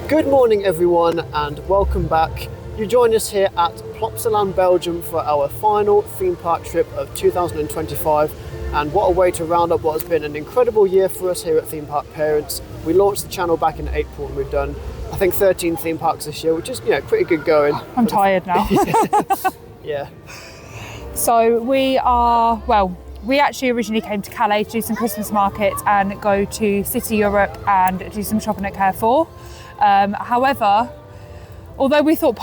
Good morning everyone and welcome back. You join us here at Plopsaland Belgium for our final theme park trip of 2025, and what a way to round up what has been an incredible year for us here at Theme Park Parents. We launched the channel back in April and we've done I think 13 theme parks this year, which is pretty good going. I'm tired now. Yeah. So we actually originally came to Calais to do some Christmas markets and go to City Europe and do some shopping at Carrefour. However, although we thought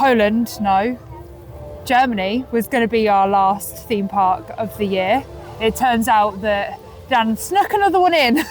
Germany was going to be our last theme park of the year, it turns out that Dan snuck another one in.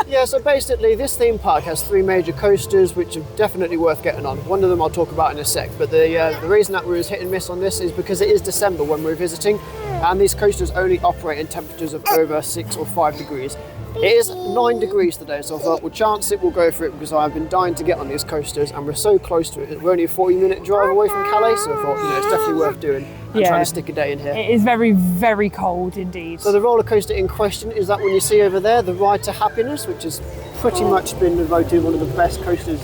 Yeah, so basically this theme park has three major coasters which are definitely worth getting on. One of them I'll talk about in a sec, but the reason that we was hit and miss on this is because it is December when we're visiting, and these coasters only operate in temperatures of over 6 or 5 degrees. It is 9 degrees today, so I thought we'll chance it, we'll go for it, because I've been dying to get on these coasters and we're so close to it. We're only a 40-minute drive away from Calais, so I thought it's definitely worth doing and trying to stick a day in here. It is very, very cold indeed. So the roller coaster in question is that one you see over there, the Ride to Happiness, which has pretty much been voted one of the best coasters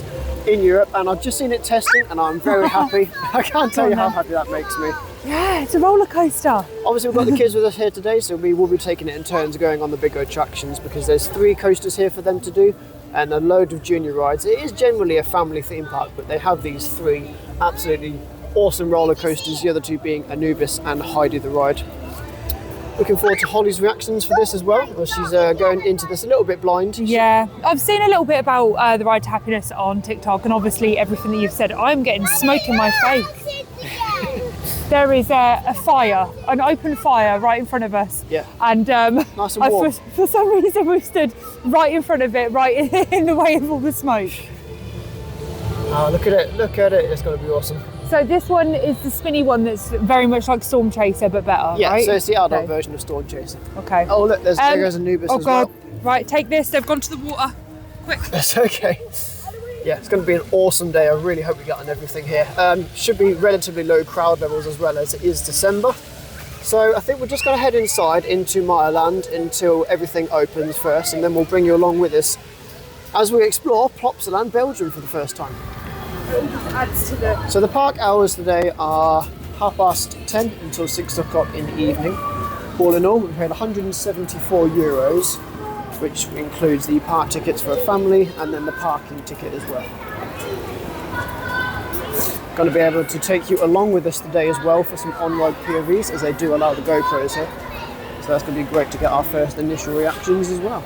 in Europe, and I've just seen it testing and I'm very happy. I can't tell you how happy that makes me. Yeah, it's a roller coaster. Obviously we've got the kids with us here today, so we will be taking it in turns going on the bigger attractions, because there's 3 coasters here for them to do and a load of junior rides. It is generally a family theme park, but they have these 3 absolutely awesome roller coasters, the other 2 being Anubis and Heidi the Ride. Looking forward to Holly's reactions for this as well. She's going into this a little bit blind. Yeah, I've seen a little bit about the Ride to Happiness on TikTok, and obviously everything that you've said, I'm getting smoke in my face. There is a fire, an open fire right in front of us. Yeah. And nice and warm. For some reason we've stood right in front of it, right in the way of all the smoke. Oh, look at it, it's going to be awesome. So this one is the spinny one that's very much like Storm Chaser, but better, yeah, right? So it's the adult version of Storm Chaser. Okay. Oh look, there goes Anubis as well. Oh God, right, take this, they've gone to the water, quick. That's okay. Yeah, it's going to be an awesome day. I really hope we get on everything here. Should be relatively low crowd levels as well, as it is December. So I think we're just going to head inside into Meierland until everything opens first, and then we'll bring you along with us as we explore Plopsaland Belgium for the first time. So the park hours today are 10:30 until 6 o'clock in the evening. All in all, we paid €174, which includes the park tickets for a family and then the parking ticket as well. Going to be able to take you along with us today as well for some on-road POVs, as they do allow the GoPros here. So that's going to be great to get our first initial reactions as well.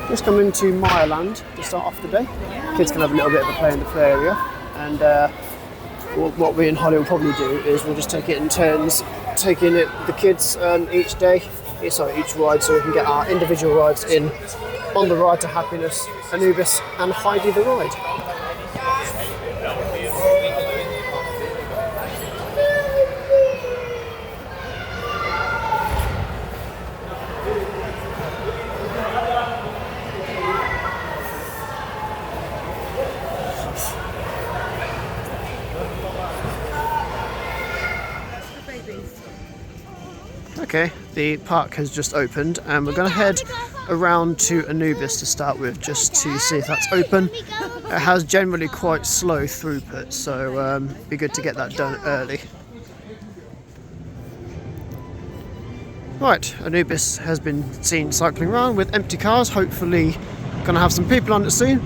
Just come into Meierland to start off the day. Kids can have a little bit of a play in the play area, and what we in Holly will probably do is we'll just take it in turns, taking it the kids each ride, so we can get our individual rides in on the Ride to Happiness, Anubis and Heidi the Ride. Okay, the park has just opened and we're going to head around to Anubis to start with, just to see if that's open. It has generally quite slow throughput, so be good to get that done early. Right, Anubis has been seen cycling around with empty cars, hopefully going to have some people on it soon.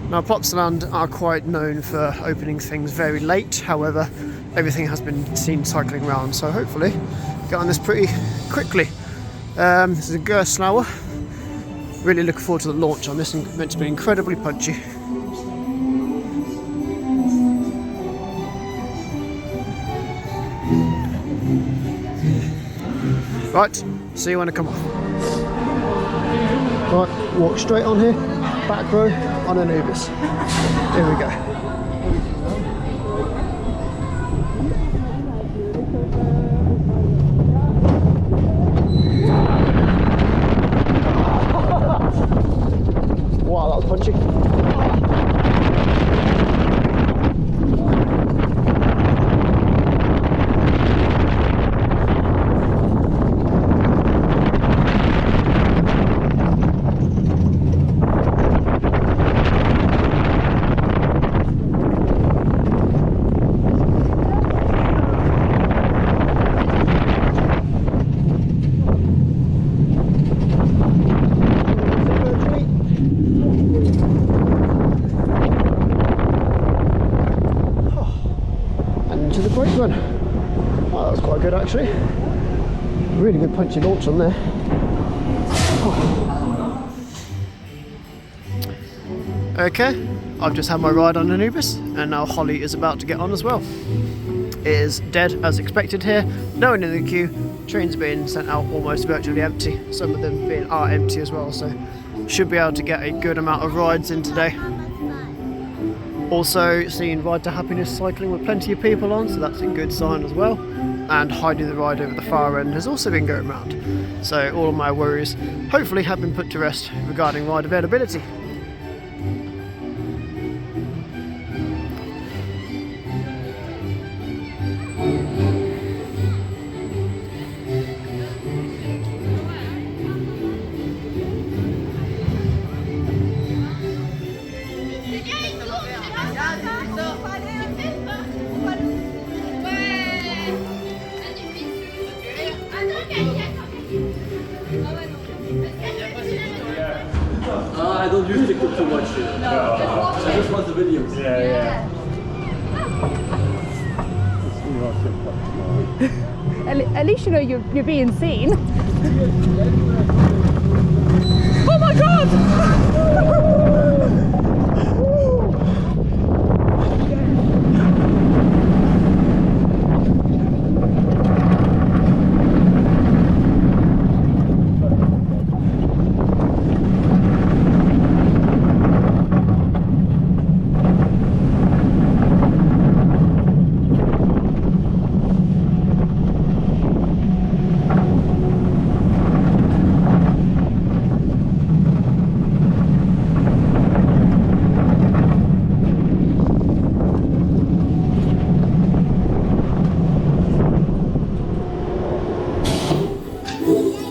Now Plopsaland are quite known for opening things very late, however everything has been seen cycling around, so hopefully get on this pretty quickly. This is a Gerstlauer. Really looking forward to the launch on this, and meant to be incredibly punchy. Right, see you when I come off. Right, walk straight on here, back row on Anubis. Here we go. Wow, that was punchy. actually. Really good punchy launch on there. Okay, I've just had my ride on Anubis, and now Holly is about to get on as well. It is dead as expected here, no one in the queue. Trains being sent out almost virtually empty, some of them are empty as well, so should be able to get a good amount of rides in today. Also seen Ride to Happiness cycling with plenty of people on, so that's a good sign as well. And Heidi the ride over the far end has also been going round. So all of my worries hopefully have been put to rest regarding ride availability. I don't use TikTok too much. I just watch the videos. At least you know you're being seen. Oh my god!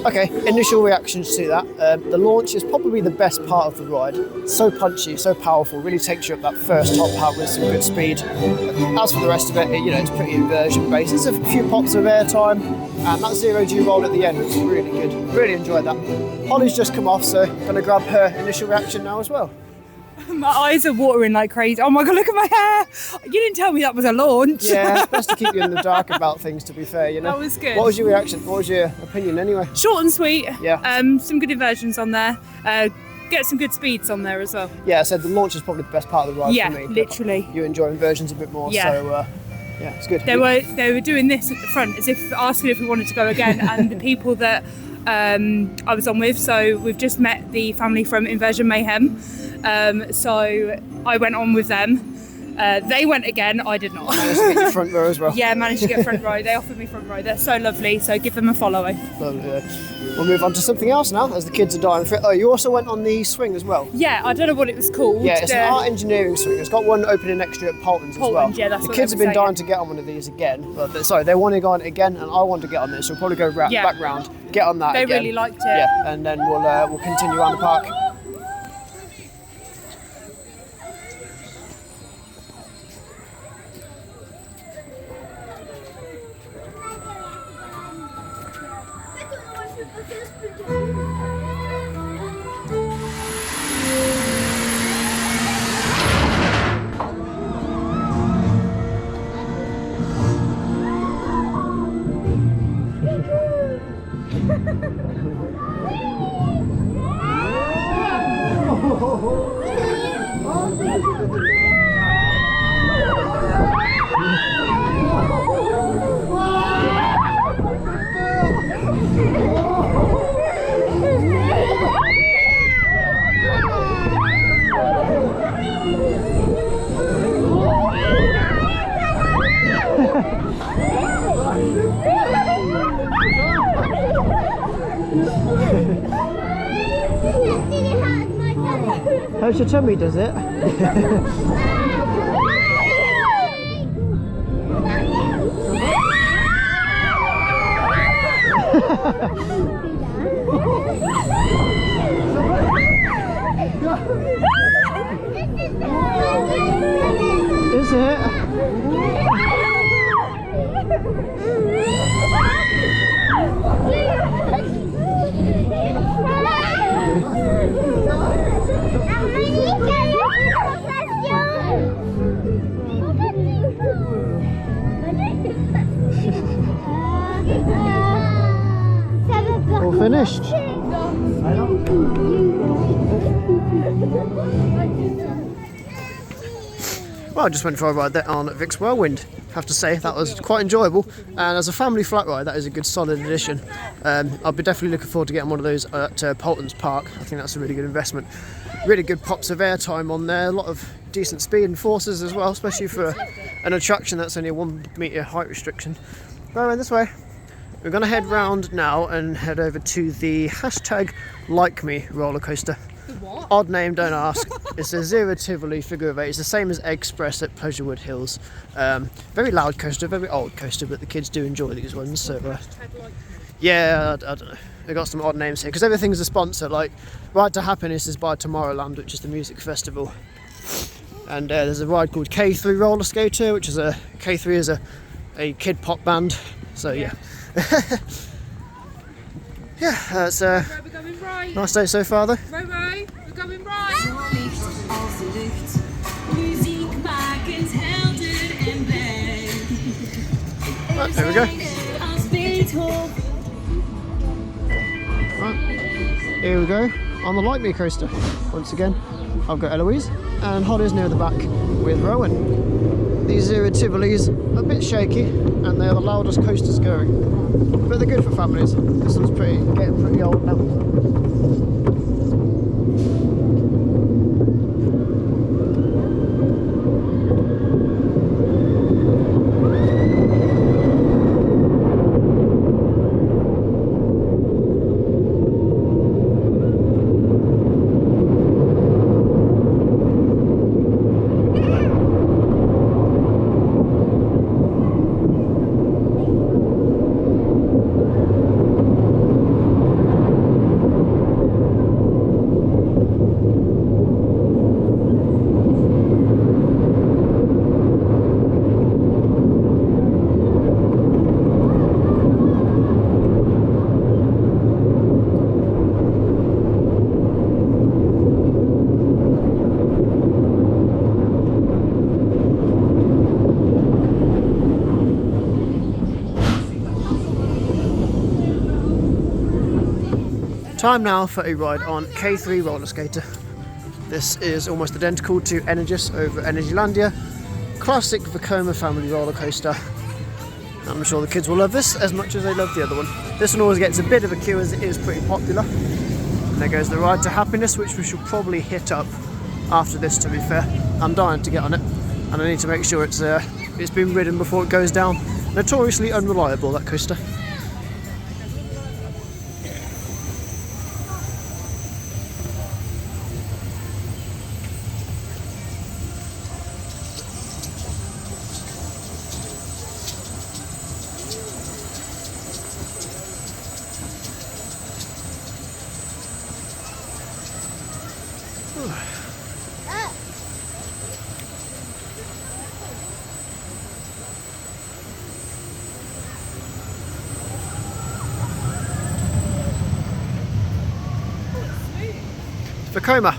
Okay, initial reactions to that. The launch is probably the best part of the ride. So punchy, so powerful, really takes you up that first top part with some good speed. As for the rest of it, it's pretty inversion based. There's a few pops of airtime, and that 0G roll at the end was really good. Really enjoyed that. Holly's just come off, so I'm gonna grab her initial reaction now as well. My eyes are watering like crazy. Oh my god, look at my hair! You didn't tell me that was a launch. Yeah, it's best to keep you in the dark about things, to be fair, That was good. What was your reaction? What was your opinion anyway? Short and sweet. Yeah. Some good inversions on there. Get some good speeds on there as well. Yeah, I said the launch is probably the best part of the ride for me. Yeah, literally. You enjoy inversions a bit more, Yeah. so yeah, it's good. They were doing this at the front as if asking if we wanted to go again, and the people that I was on with, so we've just met the family from Inversion Mayhem, so I went on with them. They went again, I did not. Managed to get your front row as well. Yeah, managed to get front row. They offered me front row. They're so lovely, so give them a follow. We'll move on to something else now, as the kids are dying for it. Oh, you also went on the swing as well? Yeah, I don't know what it was called. Yeah, it's an art engineering swing. It's got one opening next year at Polton's as well. Yeah, that's the what kids they have were been dying saying. to get on one of these again. But sorry, they want to go on it again, and I want to get on this. So we'll probably go back round, get on that They again. really liked it. Yeah, and then we'll continue around the park. How's your tummy, does it? Is it? nicht. Well, I just went for a ride there on Vic's Whirlwind. Have to say that was quite enjoyable, and as a family flat ride, that is a good solid addition. I'll be definitely looking forward to getting one of those at Polton's Park. I think that's a really good investment. Really good pops of airtime on there, a lot of decent speed and forces as well, especially for an attraction that's only a 1 metre height restriction. Going this way. We're going to head round now and head over to the #LikeMe roller coaster. What? Odd name, don't ask. It's a Zero Tivoli figure of 8. It's the same as Express at Pleasurewood Hills. Very loud coaster, very old coaster, but the kids do enjoy these ones. So, yeah, I don't know. They got some odd names here because everything's a sponsor. Like Ride to Happiness is by Tomorrowland, which is the music festival. And there's a ride called K3 Roller Skater, which is K3 is a kid pop band. So yeah. Yeah, that's We're going right. nice day so far though. Row, we're going right. Right, there we go. Right, here we go on the Like Me coaster. Once again, I've got Eloise and Holly's near the back with Rowan. These Zero Tivolis are a bit shaky and they're the loudest coasters going, but they're good for families. This one's getting pretty old now. Time now for a ride on K3 roller skater. This is almost identical to Energis over at Energylandia. Classic Vekoma family roller coaster. I'm sure the kids will love this as much as they love the other one. This one always gets a bit of a queue as it is pretty popular. And there goes the Ride to Happiness, which we should probably hit up after this, to be fair. I'm dying to get on it, and I need to make sure it's been ridden before it goes down. Notoriously unreliable, that coaster. Vekoma.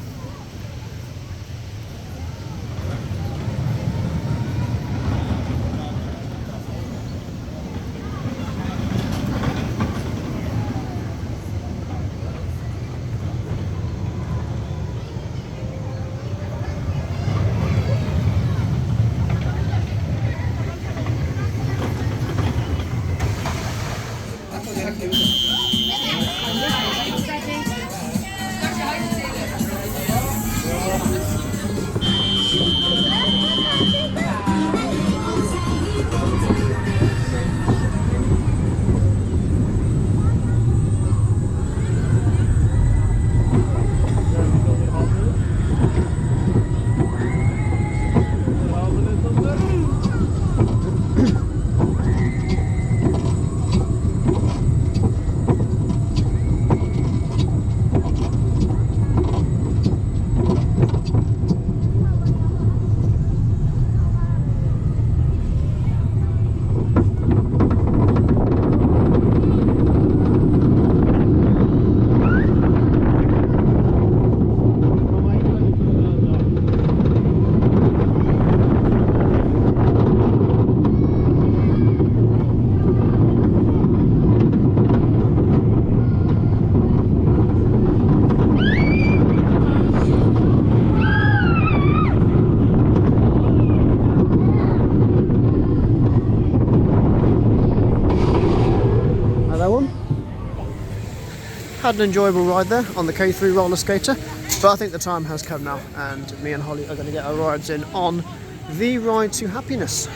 had an enjoyable ride there on the K3 roller skater, but I think the time has come now, and me and Holly are going to get our rides in on the Ride to Happiness,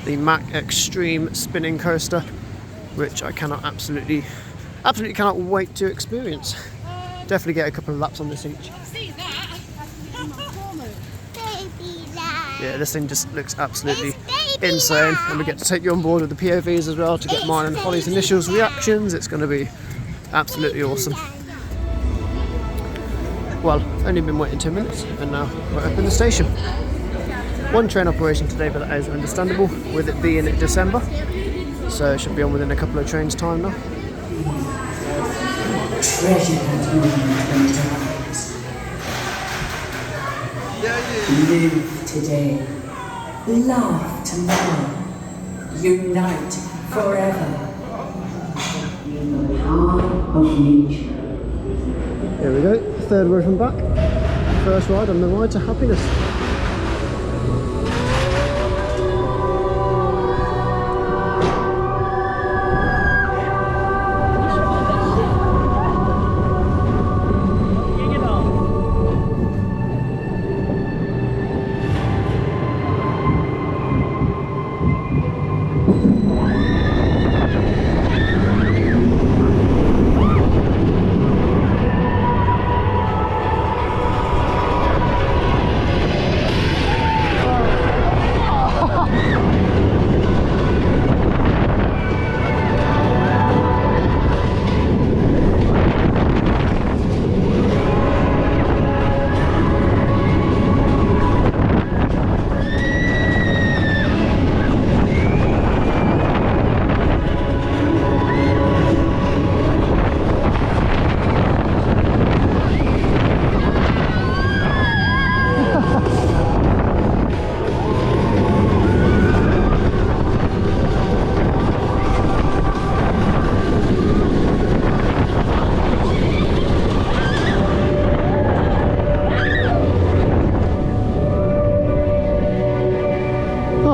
the Mack Extreme spinning coaster, which I absolutely cannot wait to experience. Definitely get a couple of laps on this each. Yeah, this thing just looks absolutely insane, and we get to take you on board with the POVs as well to get mine and Holly's initial reactions. It's going to be absolutely awesome. Well, only been waiting 10 minutes and now we're up in the station. One train operation today, but that is understandable with it being December, so it should be on within a couple of trains' time now. Treasure that moment when live today, laugh tomorrow, unite forever. In the heart of nature. Here we go, third word from back. First ride on the Ride to Happiness.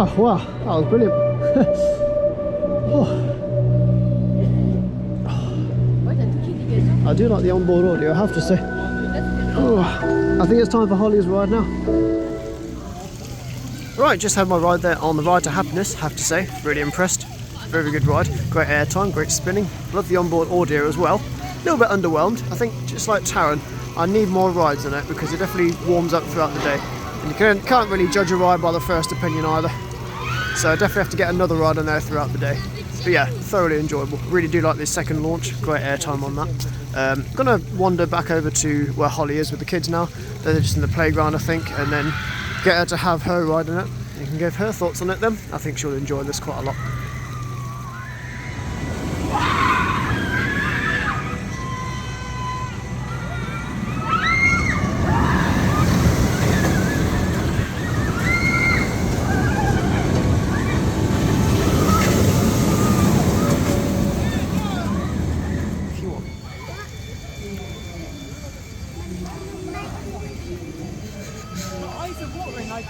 Oh wow, that was brilliant. I do like the onboard audio, I have to say. I think it's time for Holly's ride now. Right, just had my ride there on the Ride to Happiness, have to say. Really impressed. Very good ride. Great airtime, great spinning. Love the onboard audio as well. A little bit underwhelmed. I think, just like Taron, I need more rides in it because it definitely warms up throughout the day. And you can't really judge a ride by the first opinion either. So I definitely have to get another ride on there throughout the day. But yeah, thoroughly enjoyable. Really do like this second launch. Great airtime on that. Gonna wander back over to where Holly is with the kids now. They're just in the playground, I think, and then get her to have her ride in it. You can give her thoughts on it then. I think she'll enjoy this quite a lot.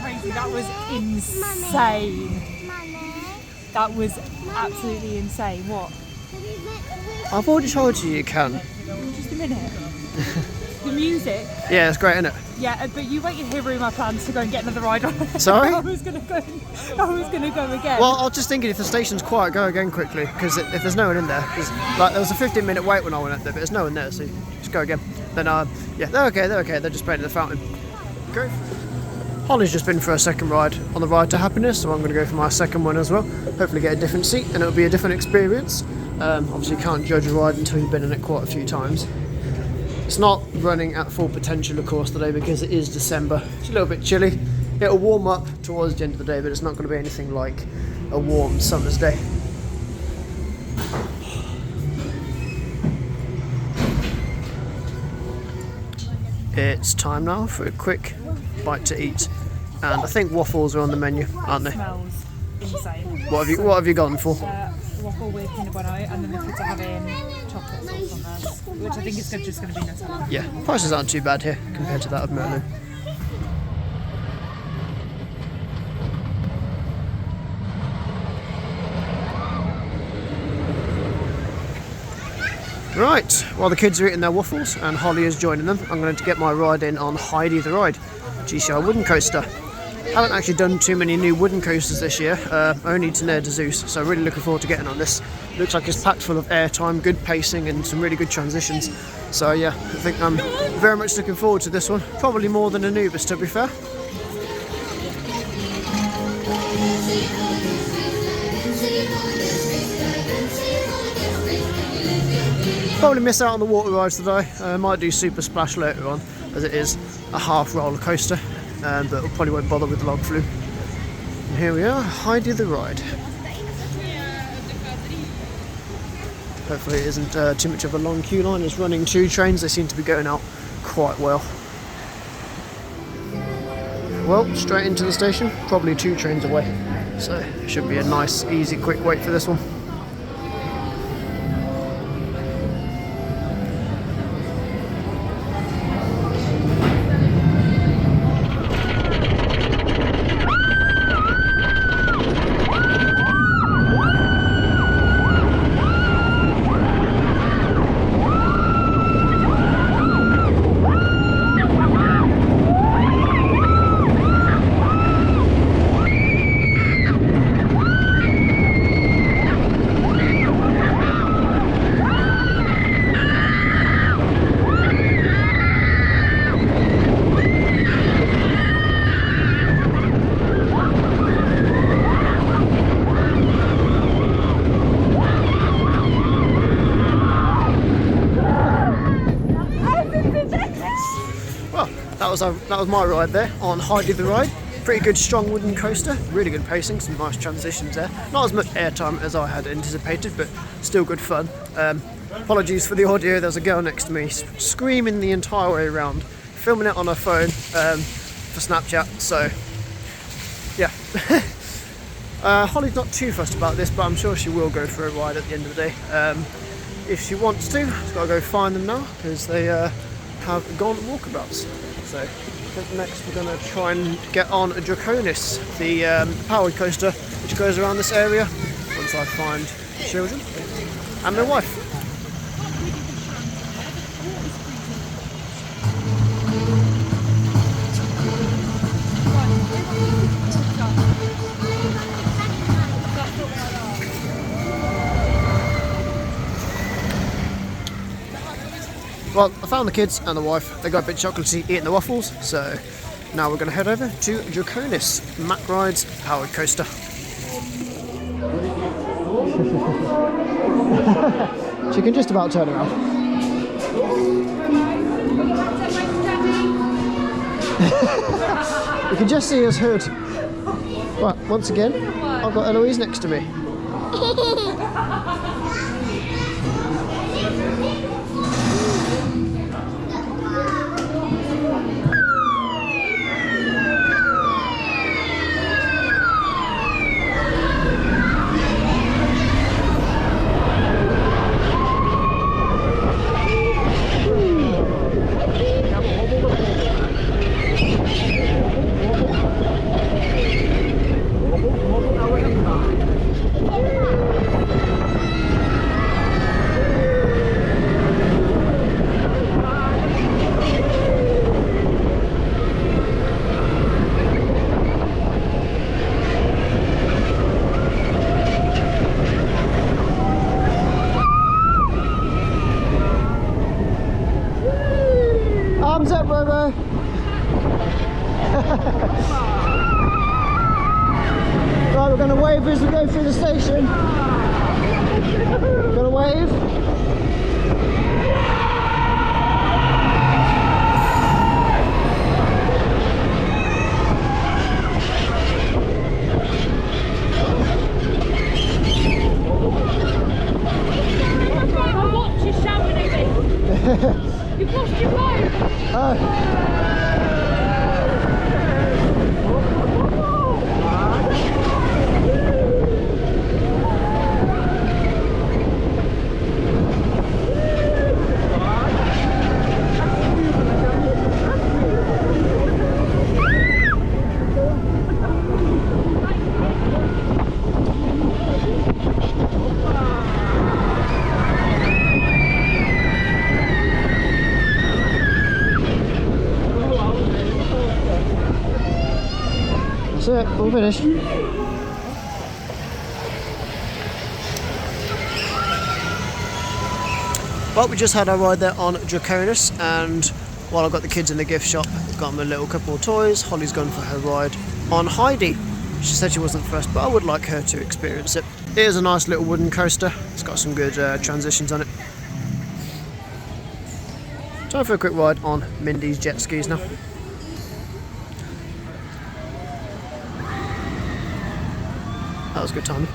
Crazy. That was insane. That was absolutely insane. What? I've already told you can. Just a minute. The music. Yeah, it's great, isn't it? Yeah, but you waited here with my plans to go and get another ride on it. Sorry? I was gonna go again. Well, I was just thinking if the station's quiet, go again quickly, because if there's no one in there, there was a 15-minute wait when I went up there, but there's no one there, so just go again. Then, yeah, they're okay, they're just playing in the fountain. Go. Holly's just been for a second ride on the Ride to Happiness, so I'm going to go for my second one as well. Hopefully get a different seat and it'll be a different experience. Obviously you can't judge a ride until you've been in it quite a few times. It's not running at full potential of course today because it is December. It's a little bit chilly. It'll warm up towards the end of the day, but it's not going to be anything like a warm summer's day. It's time now for a quick bite to eat, and I think waffles are on the menu, aren't they? Smells insane. What have you gone for? Waffle with peanut butter, and then the kids are having chocolate sauce on theirs, which I think is just going to be Nutella. Yeah, prices aren't too bad here compared to that of Merlin. Right, while the kids are eating their waffles and Holly is joining them, I'm going to get my ride in on Heidi the Ride, GCI wooden coaster. Haven't actually done too many new wooden coasters this year, only to Near de Zeus, so really looking forward to getting on this. Looks like it's packed full of airtime, good pacing and some really good transitions. So yeah, I think I'm very much looking forward to this one, probably more than Anubis to be fair. Probably miss out on the water rides today. Might do Super Splash later on, as it is a half roller coaster, but probably won't bother with the log flume. And here we are, Heidi the Ride. Hopefully it isn't too much of a long queue line. It's running 2 trains, they seem to be going out quite well. Well, straight into the station, probably 2 trains away. So it should be a nice, easy, quick wait for this one. That was my ride there on Heidi the Ride. Pretty good strong wooden coaster, really good pacing, some nice transitions there. Not as much airtime as I had anticipated, but still good fun. Apologies for the audio, there's a girl next to me screaming the entire way around, filming it on her phone for Snapchat, so yeah. Holly's not too fussed about this, but I'm sure she will go for a ride at the end of the day. If she wants to, she's got to go find them now, because they have gone walkabouts. So I think next we're going to try and get on a Draconis, the powered coaster which goes around this area, once I find children and my wife. Well, I found the kids and the wife. They got a bit chocolatey eating the waffles, so now we're going to head over to Draconis, Mack Rides powered coaster. She can just about turn around. You can just see his hood. Right, once again, I've got Eloise next to me. Arms up, Robo. Right, we're going to wave as we go through the station. Going to wave. You've lost your phone! That's it, all finished. But we just had our ride there on Draconis, and while I've got the kids in the gift shop, I've got them a little couple of toys. Holly's gone for her ride on Heidi. She said she wasn't first, but I would like her to experience it. It is a nice little wooden coaster. It's got some good transitions on it. Time for a quick ride on Mindy's jet skis now. That was good timing.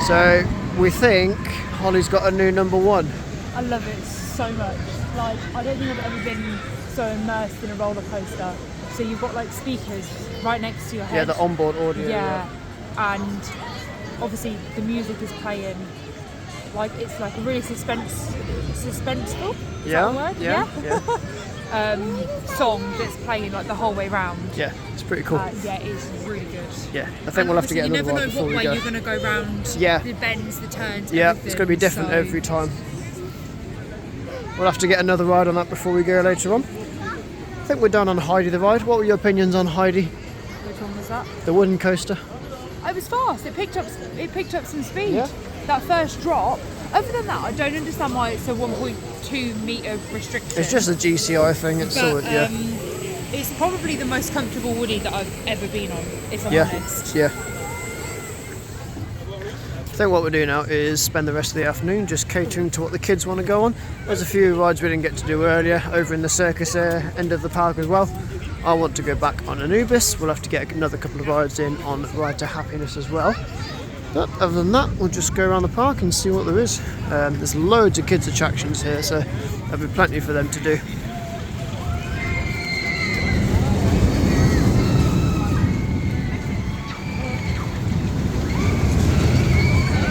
So we think Holly's got a new number one. I love it so much. Like, I don't think I've ever been so immersed in a roller coaster. So you've got like speakers right next to your head. Yeah, the onboard audio. Yeah, and obviously the music is playing. Like, it's like a really suspenseful. Is that a word? Yeah. Song that's playing like the whole way round. Yeah, it's pretty cool. Yeah, it's really good. Yeah, I think we'll have to get another ride before we go. You never know what way you're going to go round. Yeah. The bends, the turns. Yeah, everything, it's going to be different every time. We'll have to get another ride on that before we go later on. I think we're done on Heidi the ride. What were your opinions on Heidi? Which one was that? The wooden coaster. It was fast. It picked up some speed. Yeah. That first drop. Other than that, I don't understand why it's a 1.2 metre restriction. It's just a GCI thing. It's But, yeah. It's probably the most comfortable woody that I've ever been on, if I'm honest. Yeah. I think what we'll do now is spend the rest of the afternoon just catering to what the kids want to go on. There's a few rides we didn't get to do earlier over in the circus end of the park as well. I want to go back on Anubis. We'll have to get another couple of rides in on Ride to Happiness as well. But other than that, we'll just go around the park and see what there is. There's loads of kids' attractions here, so there'll be plenty for them to do.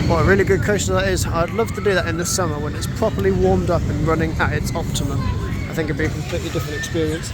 What a really good coaster that is. I'd love to do that in the summer when it's properly warmed up and running at its optimum. I think it'd be a completely different experience.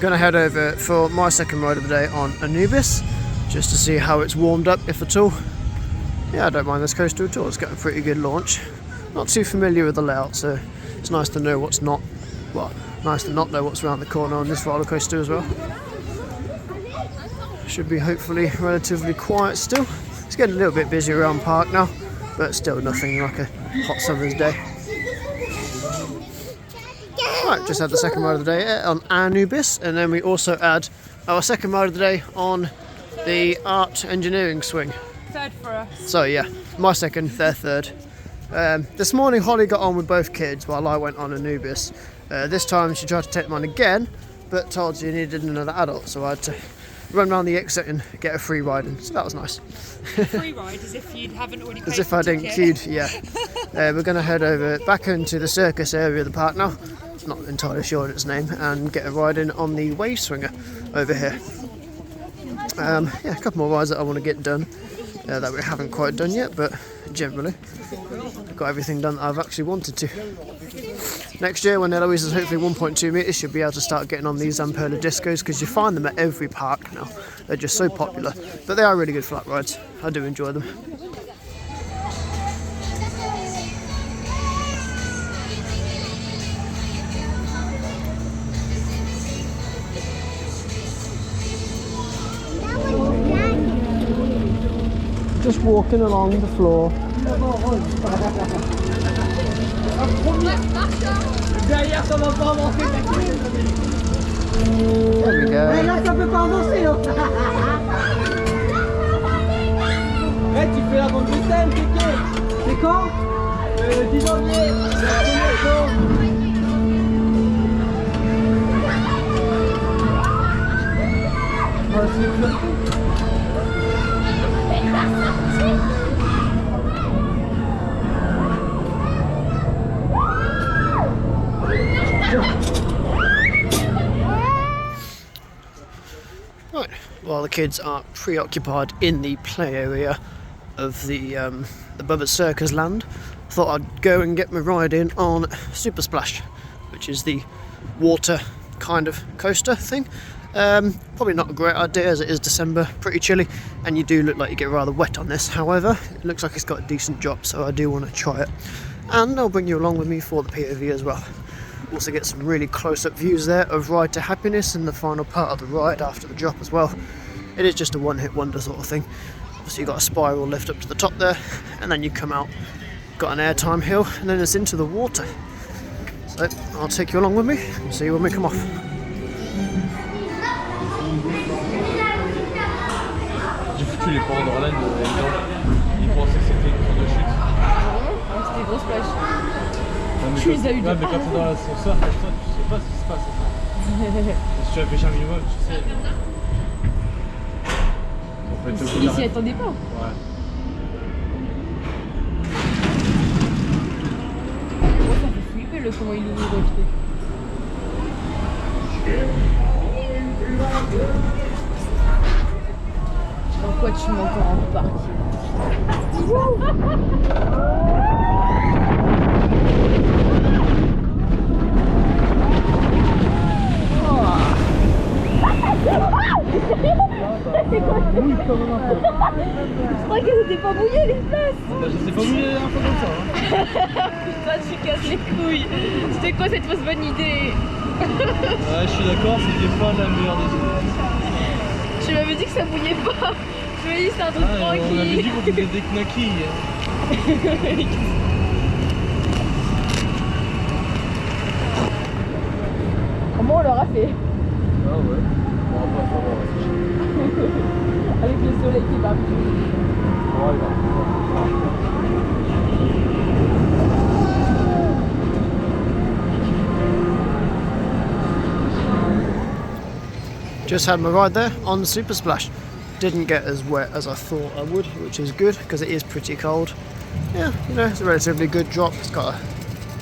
Going to head over for my second ride of the day on Anubis, just to see how it's warmed up, if at all. Yeah, I don't mind this coaster at all. It's got a pretty good launch. Not too familiar with the layout, so it's nice to know what's not, well, nice to not know what's around the corner on this roller coaster as well. Should be hopefully relatively quiet still. It's getting a little bit busy around park now, but still nothing like a hot summer's day. Right, just had the second ride of the day on Anubis, and then we also add our second ride of the day on the art engineering swing. Third for us. So yeah, my second, their third. This morning Holly got on with both kids while I went on Anubis. This time she tried to take them on again, but told she needed another adult, so I had to run around the exit and get a free ride in. So that was nice. Free ride as if you haven't already paid As if I didn't queued, yeah. We're going to head over back into the circus area of the park now. Not entirely sure its name, and get a ride in on the wave swinger over here. Yeah, a couple more rides that I want to get done that we haven't quite done yet, but generally I've got everything done that I've actually wanted to. Next year, when Eloise is hopefully 1.2 metres, she'll be able to start getting on these Zamperla discos, because you find them at every park now. They're just so popular, but they are really good flat rides. I do enjoy them. Just walking along the floor. Derrière, ça va pas avancer, t'inquiète. There we go. Là, ça peut pas avancer, là. Ouais, tu fais la bande de scène, t'inquiète. C'est quand 10 janvier. C'est la première fois. Oh, c'est flirté. Right, while the kids are preoccupied in the play area of the Bubbit Circus Land, I thought I'd go and get my ride in on Super Splash, which is the water kind of coaster thing. Probably not a great idea as it is December, pretty chilly, and you do look like you get rather wet on this. However, it looks like it's got a decent drop, so I do want to try it. And I'll bring you along with me for the POV as well. Also get some really close-up views there of Ride to Happiness and the final part of the ride after the drop as well. It is just a one-hit wonder sort of thing. Obviously you've got a spiral lift up to the top there, and then you come out, got an airtime hill, and then it's into the water. So I'll take you along with me and see you when we come off. J'ai foutu les parents dans l'âne dedans. Ils pensaient que c'était une cour de chute. C'était des grosses plages. Tu les as eu de mais quand t'es dans l'ascenseur comme ça, tu sais pas ce qui se passe. Si tu réfléchis un minimum, tu sais. On peut être au bout Ils s'y attendaient pas. Ouais. Moi, ça me fait flipper le comment il ouvre le truc. En quoi tu m'as encore en parc? Je crois qu'elles étaient pas mouillées les places. Je sais pas mouiller un peu comme ça. Putain, tu casses les couilles. C'était quoi cette fausse bonne idée? Ouais, je suis d'accord, c'était pas la meilleure des idées. Tu m'avais dit que ça mouillait pas. Tu m'avais dit que c'était un truc tranquille. On avait dit qu'on faisait des knackis. Comment on l'aura fait? Ah ouais. On va pas savoir. Avec le soleil qui va. Just had my ride there on the Super Splash. Didn't get as wet as I thought I would, which is good because it is pretty cold. Yeah, you know, it's a relatively good drop. It's got a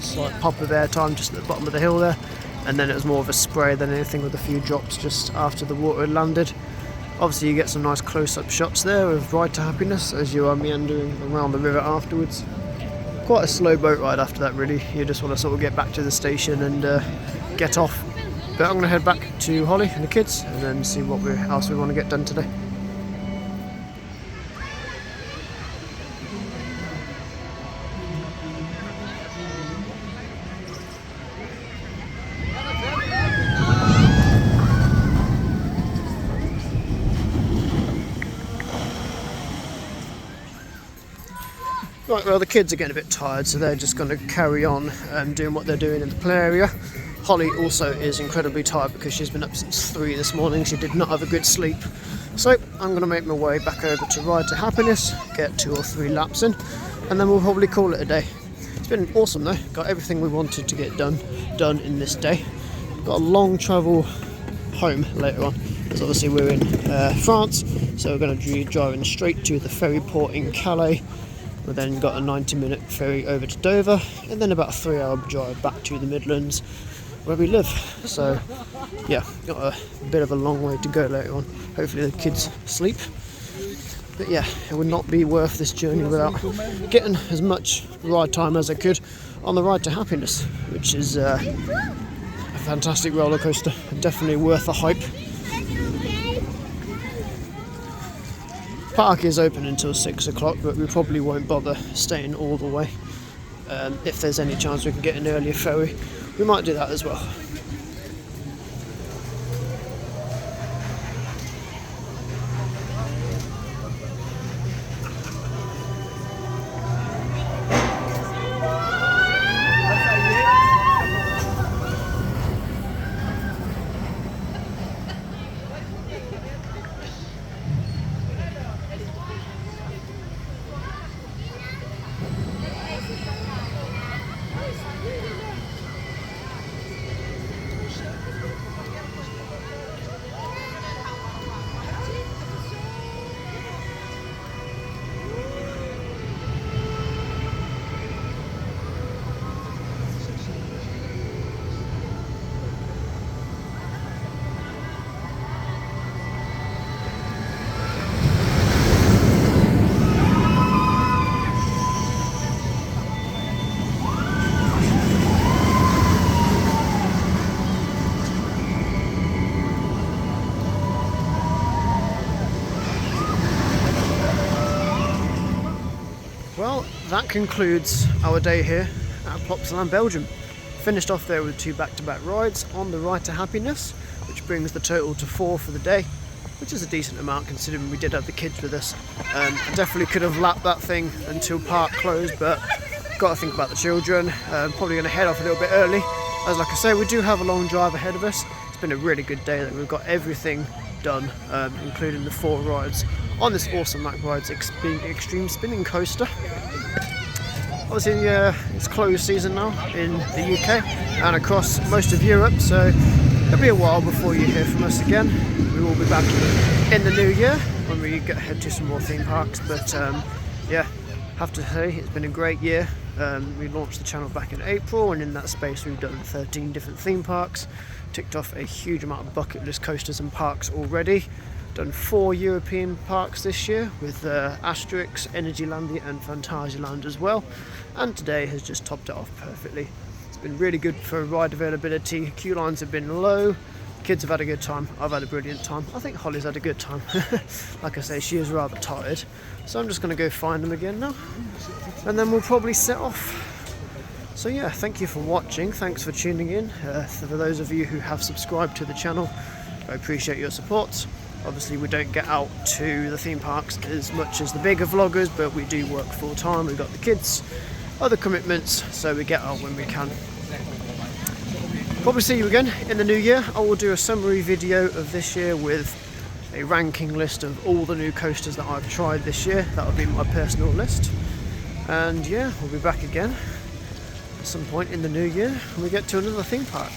slight pop of airtime just at the bottom of the hill there, and then it was more of a spray than anything with a few drops just after the water had landed. Obviously you get some nice close-up shots there of Ride to Happiness as you are meandering around the river afterwards. Quite a slow boat ride after that really. You just want to sort of get back to the station and get off. But I'm going to head back to Holly and the kids and then see what else we want to get done today. Right, well the kids are getting a bit tired, so they're just going to carry on doing what they're doing in the play area. Holly also is incredibly tired because she's been up since 3 this morning. She did not have a good sleep. So I'm going to make my way back over to Ride to Happiness, get 2 or 3 laps in, and then we'll probably call it a day. It's been awesome though, got everything we wanted to get done in this day. Got a long travel home later on, So obviously we're in France, so we're going to be driving straight to the ferry port in Calais. We've then got a 90-minute ferry over to Dover, and then about a 3-hour drive back to the Midlands where we live. So yeah, got a bit of a long way to go later on. Hopefully the kids sleep. But yeah, it would not be worth this journey without getting as much ride time as I could on the Ride to Happiness, which is a fantastic roller coaster, definitely worth the hype. Park is open until 6 o'clock, but we probably won't bother staying all the way. If there's any chance we can get an earlier ferry, we might do that as well. Well, that concludes our day here at Plopsaland Belgium. Finished off there with 2 back-to-back rides on the Ride to Happiness, which brings the total to 4 for the day, which is a decent amount considering we did have the kids with us. I definitely could have lapped that thing until park closed, but got to think about the children. Probably going to head off a little bit early, as like I say, we do have a long drive ahead of us. It's been a really good day that we've got everything done, including the 4 rides on this awesome Mack Rides Extreme Spinning Coaster. Obviously it's closed season now in the UK and across most of Europe, so it'll be a while before you hear from us again. We will be back in the new year when we head to some more theme parks, but yeah, have to say it's been a great year. We launched the channel back in April, and in that space we've done 13 different theme parks, ticked off a huge amount of bucket list coasters and parks already. Done 4 European parks this year with Asterix, Energylandia and Phantasialand as well, and today has just topped it off perfectly. It's been really good for ride availability, queue lines have been low, kids have had a good time, I've had a brilliant time, I think Holly's had a good time. Like I say, she is rather tired, so I'm just going to go find them again now, and then we'll probably set off. So yeah, thank you for watching, thanks for tuning in. For those of you who have subscribed to the channel, I appreciate your support. Obviously we don't get out to the theme parks as much as the bigger vloggers, but we do work full time, we've got the kids, other commitments, so we get out when we can. Probably see you again in the new year. I will do a summary video of this year with a ranking list of all the new coasters that I've tried this year. That will be my personal list. And yeah, we'll be back again at some point in the new year when we get to another theme park.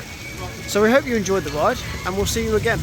So we hope you enjoyed the ride, and we'll see you again.